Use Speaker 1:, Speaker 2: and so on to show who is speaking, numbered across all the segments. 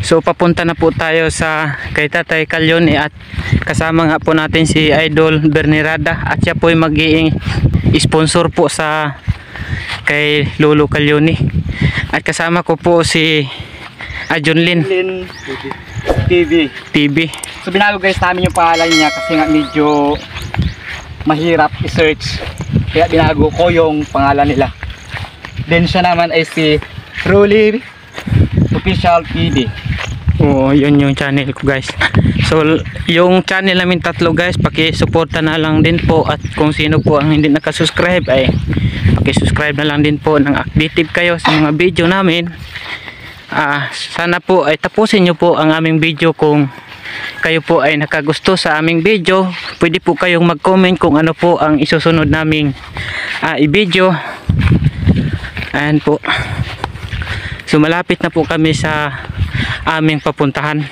Speaker 1: So papunta na po tayo sa kay Tatay Calyone at kasama nga po natin si Idol Bernirada at siya po ay mag-i-sponsor po sa kay Lolo Calyone. At kasama ko po si Junlin TV.
Speaker 2: So binago guys namin yung pangalan niya kasi nga medyo mahirap i-search. Kaya binago ko yung pangalan nila. Then siya naman ay si Rolly Official TV.
Speaker 1: Oo, yun yung channel ko guys. So yung channel namin tatlo guys, paki-suporta na lang din po. At kung sino po ang hindi nakasubscribe ay paki-subscribe na lang din po, nang updated kayo sa mga video namin. Sana po ay tapusin nyo po ang aming video. Kung kayo po ay nakagusto sa aming video, pwede po kayong mag-comment kung ano po ang isusunod naming i-video. Ayan po. So malapit na po kami sa aming papuntahan.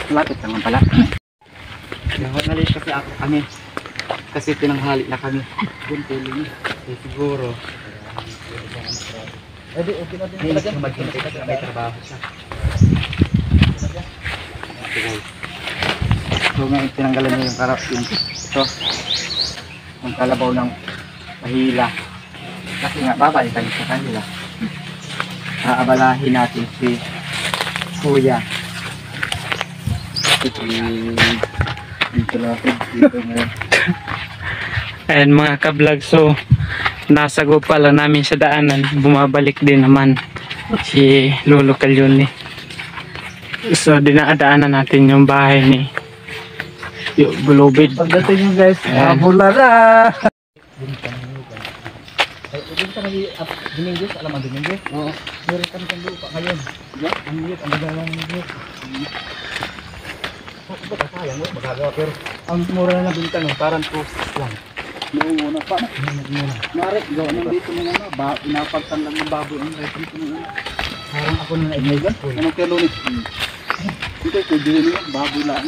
Speaker 2: Malapit naman pala. Nalit kasi ako kami. Kasi tinanghali na kami. Siguro. Okay na din pala dyan. May trabaho siya. So ngayon tinanggalan niya yung karap yung ito. Yung kalabaw ng pahila. Kasi nga babalikan sa kanila. Aabalahin natin si Kuya.
Speaker 1: Ayan mga ka-vlog, so nasa go pala namin sa daanan, bumabalik din naman si Lolo Calyone. So dinadaanan natin yung bahay ni Bulubid.
Speaker 2: Pagdating nyo guys, abula na! Dominguez, alam ang Dominguez? Oo. Meron kami kang lupa ngayon. Ang liit, ang gagawa ng liit. Ba't sayang mo? Magagawa, pero ang mura na nabinta nyo, parang post lang. Muna pa. Marik, gawa nang dito mo nga, inapagtan lang ng baboy ang right dito mo nga. Parang ako na naibigan. Anong kilo ni? Dito, pwede rin yun, baboy lang.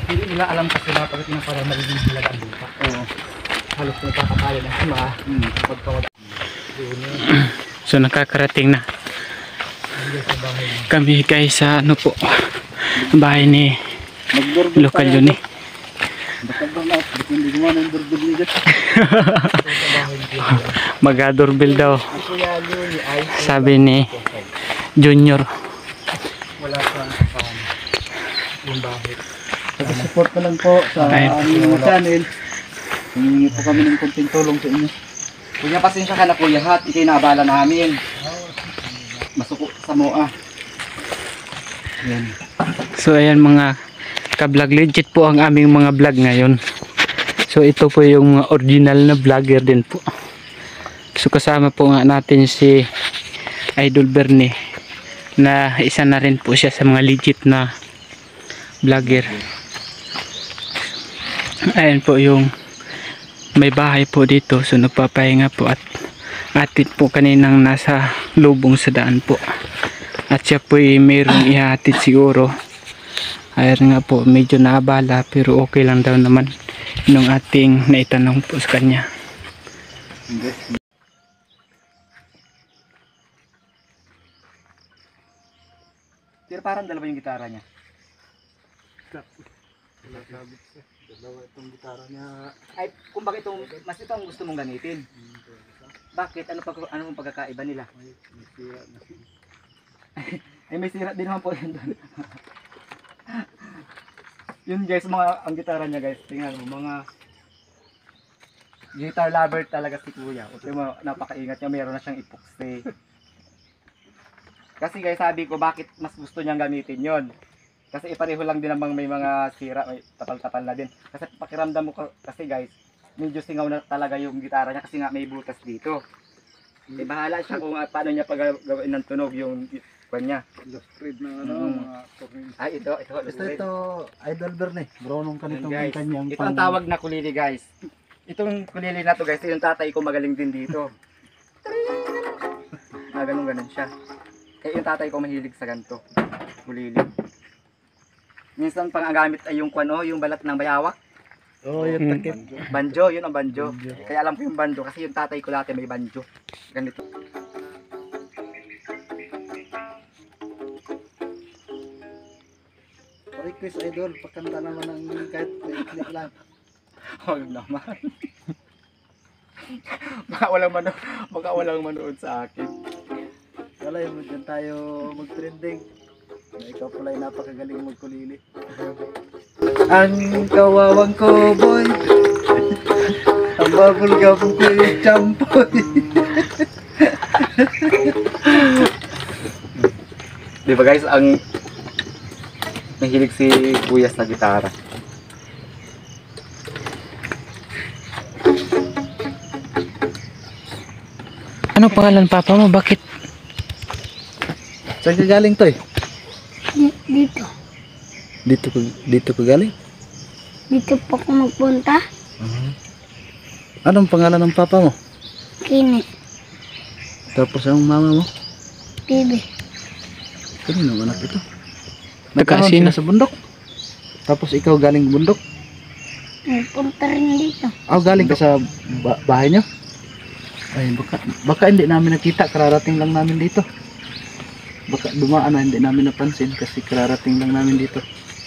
Speaker 2: Hindi nila alam kasi napagkat na parang nagiging halaga ang lupa. Oo. Halos nagkakapali na sila pagkawad.
Speaker 1: So nakakarating na kami guys sa ano po, bahay ni Lolo Calyone. Mag-doorbell daw, sabi ni Junior.
Speaker 2: Wala sa yung bahay. Support na lang po sa aming channel. Hingi po kami ng konting tulong sa inyo. Kuya, pasensya ka na kuya, hat ikay naabala namin. Masuko sa moa. Yan.
Speaker 1: So ayan mga ka-vlog, legit po ang aming mga vlog ngayon. So ito po yung mga original na vlogger din po. So kasama po nga natin si Idol Bernie, na isa na rin po siya sa mga legit na vlogger. Ayan po yung may bahay po dito. So nagpapahinga po at atit po kaninang nasa lubong sa daan po. At siya po ay mayroong ihatid siguro. Ayan nga po, medyo naabala pero okay lang daw naman nung ating naitanong po sa kanya.
Speaker 2: Pero parang dalawa yung gitara niya. Dalawa itong gitara niya. Ay, kung bakit itong, mas ito ang gusto mong gamitin. Bakit? Ano mong pagkakaiba nila? May sira na. Ay, may sira din naman po yan doon. Yun guys, ang gitara niya guys, tingnan mo, mga guitar lover talaga si Kuya. O mo, napakaingat niya, mayroon na siyang epoxy. Kasi guys, sabi ko bakit mas gusto niyang gamitin yon. Kasi pareho lang din namang may mga sira, may tapal-tapal na din. Kasi pakiramdam mo kasi guys, medyo singaw na talaga yung gitara niya kasi nga may butas dito. Eh bahala siya kung paano niya pagawin ng tunog yung kanya. Illustrate na mga tornilyo. Ay ito. Basta ito, Idol Bernie. Bronong kanitong kanyang. Ito ang tawag na kulili guys. Itong kulili na to guys, yung tatay ko magaling din dito. Ganun siya. Kaya yung tatay ko mahilig sa ganito. Kulili. Minsan pang ang gamit ay yung yung balat ng bayawak. Oh, yung takip. Banjo, yun ang banjo. Kaya alam ko yung banjo kasi yung tatay ko dati may banjo. Ganito.
Speaker 3: request idol, pakanta naman ng kahit click lang.
Speaker 2: Huwag naman. Baka walang manood sa akin.
Speaker 3: Wala yun, dyan tayo mag-trending. Ikaw pala yung napakagaling magkulili. Ang kawawang ko boy, ang babulgam ko yung champoy.
Speaker 2: Di ba guys, ang nahilig si Kuya sa gitara.
Speaker 1: Ano pangalan papa mo? Bakit?
Speaker 3: Saan ka galing to eh?
Speaker 4: Dito.
Speaker 3: Dito ka galing?
Speaker 4: Dito po ako magpunta.
Speaker 3: Anong pangalan ng papa mo?
Speaker 4: Kini.
Speaker 3: Tapos ang mama mo?
Speaker 4: Bibi.
Speaker 3: Kanino anak ito?
Speaker 1: Taga
Speaker 3: Nagkaroon
Speaker 1: Sina.
Speaker 3: sila sa bundok. Tapos ikaw galing bundok.
Speaker 4: Nagpunta rin dito.
Speaker 3: Galing ka sa bahay nyo? Ay, baka hindi namin nakita, kararating lang namin dito. Baka dumaan na, hindi namin napansin kasi kararating lang namin dito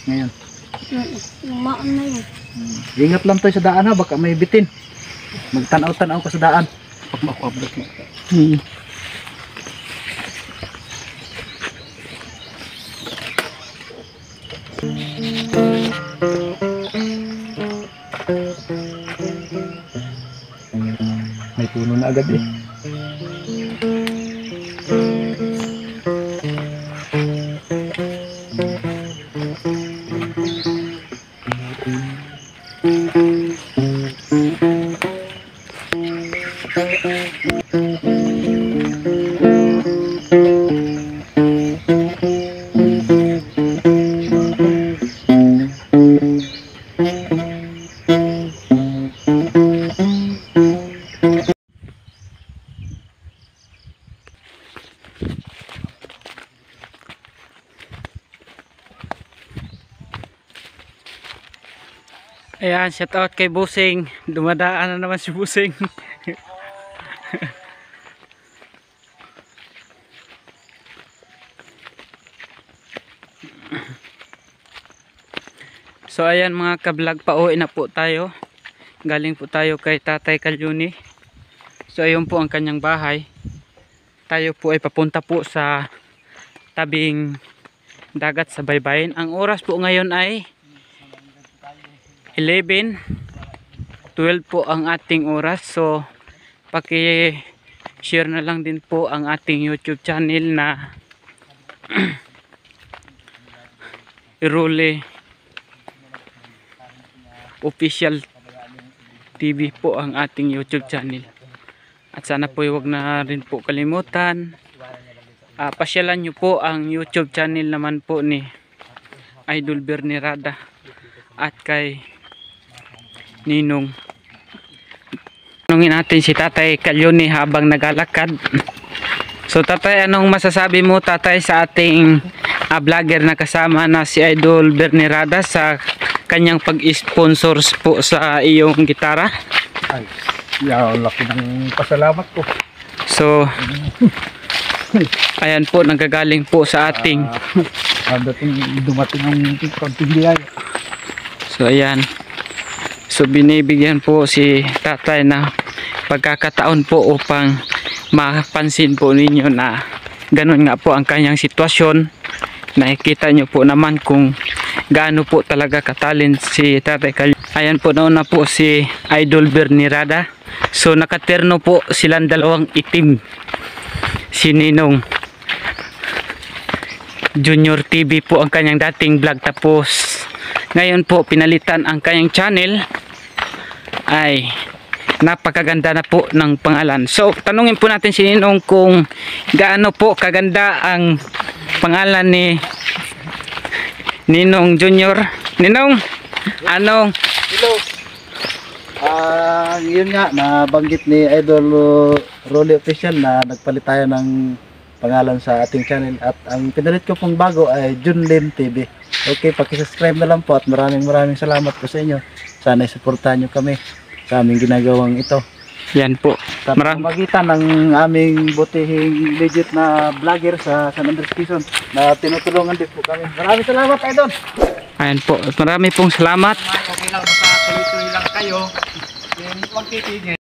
Speaker 3: ngayon.
Speaker 4: Lumaan na yun.
Speaker 3: Ingat lang tayo sa daan ha, baka may bitin. Magtanaw-tanaw ka sa daan. Pag makuabot mo. May puno na agad eh.
Speaker 1: Ayan, shout out kay Busing. Dumadaan na naman si Busing. So ayan mga ka-vlog, pauwi na po tayo. Galing po tayo kay Tatay Kalyuni. So ayun po ang kanyang bahay. Tayo po ay papunta po sa tabing dagat sa Baybayin. Ang oras po ngayon ay 11, 12 po ang ating oras. So paki-share na lang din po ang ating YouTube channel na Irole Official TV po ang ating YouTube channel. At sana po huwag na rin po kalimutan, pasyalan nyo po ang YouTube channel naman po ni Idol Bernie Rada at kay Ninong. Tanungin natin si Tatay Kalyuni habang naglalakad. So Tatay, anong masasabi mo Tatay sa ating vlogger na kasama na si Idol Bernie Rada sa kanyang pag-sponsors po sa iyong gitara?
Speaker 3: Ay, laki ng pasalamat ko.
Speaker 1: So ayan po, nagagaling po sa ating
Speaker 3: dumating ang konting biyaya.
Speaker 1: so ayan. So binibigyan po si Tatay na pagkakataon po upang mapansin po ninyo na ganun nga po ang kanyang sitwasyon. Nakikita nyo po naman kung gaano po talaga katalent si Tatay Kalyuni. Ayan po, nauna po si Idol Bernie Rada. So nakaterno po silang dalawang itim. Si Ninong Junior TV po ang kanyang dating vlog, tapos ngayon po pinalitan ang kanyang channel. Ay napakaganda na po ng pangalan. So tanungin po natin si Ninong kung gaano po kaganda ang pangalan ni Ninong Junior. Ninong, anong?
Speaker 3: Hello. Yun nga, nabanggit ni Idol Rolly Official na nagpalit tayo ng pangalan sa ating channel at ang pinalit ko pong bago ay Junlin TV. Okay, pakisubscribe na lang po at maraming salamat po sa inyo. Sana isuportahan nyo kami sa aming ginagawang ito.
Speaker 1: Yan po.
Speaker 3: Sa pamamagitan ng aming butihing legit na vlogger sa San Andres Quezon na tinutulungan din po kami. Maraming salamat, Idol!
Speaker 1: Ayan po. Marami pong salamat.
Speaker 2: Okay lang, basta tuloy-tuloy lang kayo. Huwag titigil.